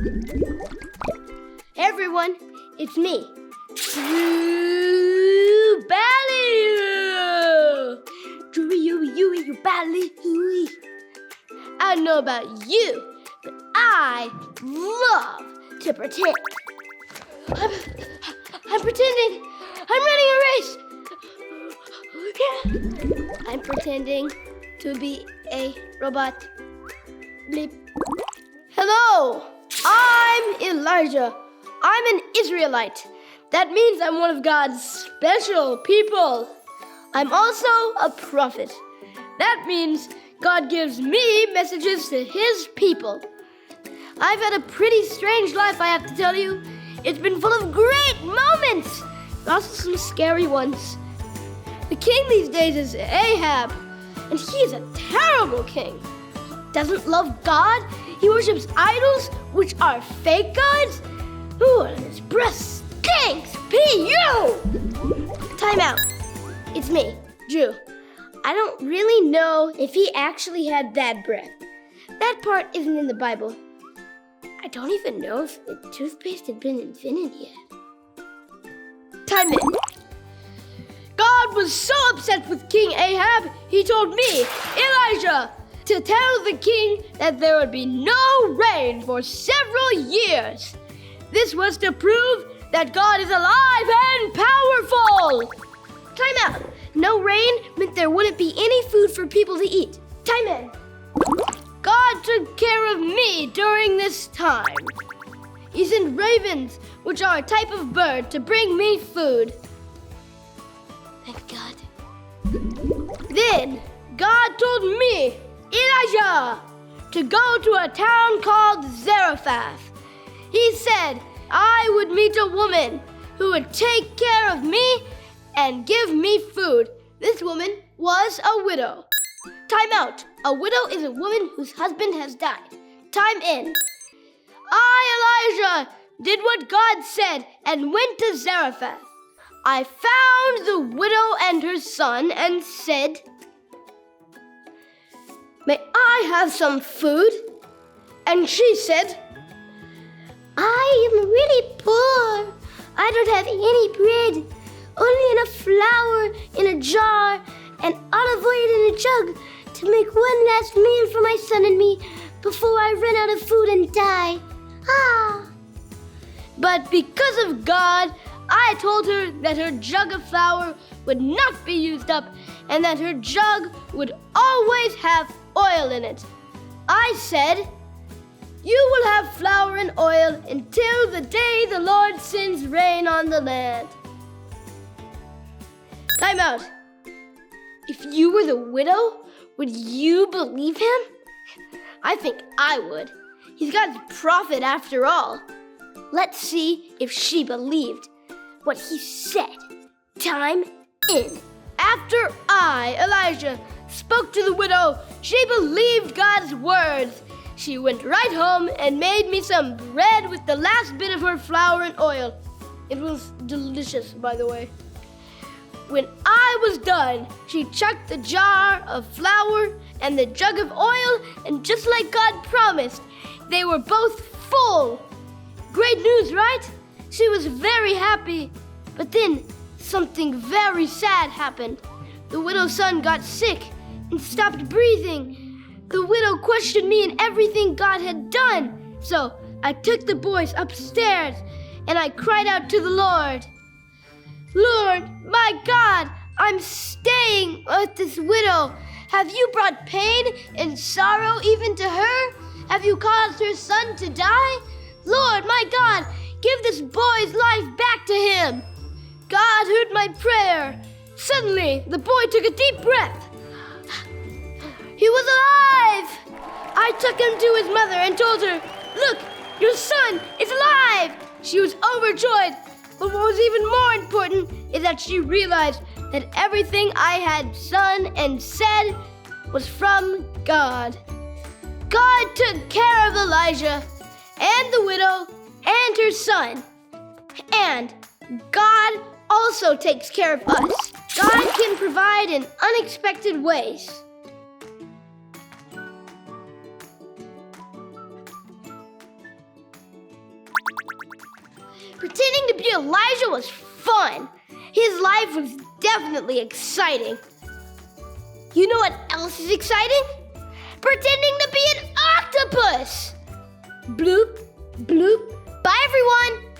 Hey everyone, it's me, Drew Ballyhoo. Drew Ballyhoo. I don't know about you, but I love to pretend. I'm pretending. I'm running a race. I'm pretending to be a robot. Bleep. Hello, I'm Elijah. I'm an Israelite. That means I'm one of God's special people. I'm also a prophet. That means God gives me messages to his people. I've had a pretty strange life, I have to tell you. It's been full of great moments, but also some scary ones. The king these days is Ahab, and he is a terrible king. Doesn't love God. He worships idols, which are fake gods. Ooh, and his breath stinks. P.U. Time out. It's me, Drew. I don't really know if he actually had bad breath. That part isn't in the Bible. I don't even know if the toothpaste had been invented yet. Time in. God was so upset with King Ahab, he told me, Elijah, to tell the king that there would be no rain for several years. This was to prove that God is alive and powerful. Time out. No rain meant there wouldn't be any food for people to eat. Time in. God took care of me during this time. He sent ravens, which are a type of bird, to bring me food. Thank God. Then God told me, Elijah, to go to a town called Zarephath. He said I would meet a woman who would take care of me and give me food. This woman was a widow. Time out. A widow is a woman whose husband has died. Time in. I, Elijah, did what God said and went to Zarephath. I found the widow and her son and said, May I have some food? And she said, I am really poor. I don't have any bread, only enough flour in a jar and olive oil in a jug to make one last meal for my son and me before I run out of food and die. But because of God, I told her that her jug of flour would not be used up and that her jug would always have oil in it. I said, You will have flour and oil until the day the Lord sends rain on the land. Time out. If you were the widow, would you believe him? I think I would. He's God's prophet after all. Let's see if she believed what he said. Time in. After I, Elijah, spoke to the widow, she believed God's words. She went right home and made me some bread with the last bit of her flour and oil. It was delicious, by the way. When I was done, she chucked the jar of flour and the jug of oil, and just like God promised, they were both full. Great news, right? She was very happy. But then something very sad happened. The widow's son got sick and stopped breathing. The widow questioned me and everything God had done. So I took the boys upstairs and I cried out to the Lord. Lord, my God, I'm staying with this widow. Have you brought pain and sorrow even to her? Have you caused her son to die? Lord, my God, give this boy's life back to him. God heard my prayer. Suddenly, the boy took a deep breath. He was alive! I took him to his mother and told her, Look, your son is alive! She was overjoyed. But what was even more important is that she realized that everything I had done and said was from God. God took care of Elijah and the widow and her son. And God also takes care of us. God can provide in unexpected ways. Pretending to be Elijah was fun. His life was definitely exciting. You know what else is exciting? Pretending to be an octopus! Bloop, bloop. Bye, everyone!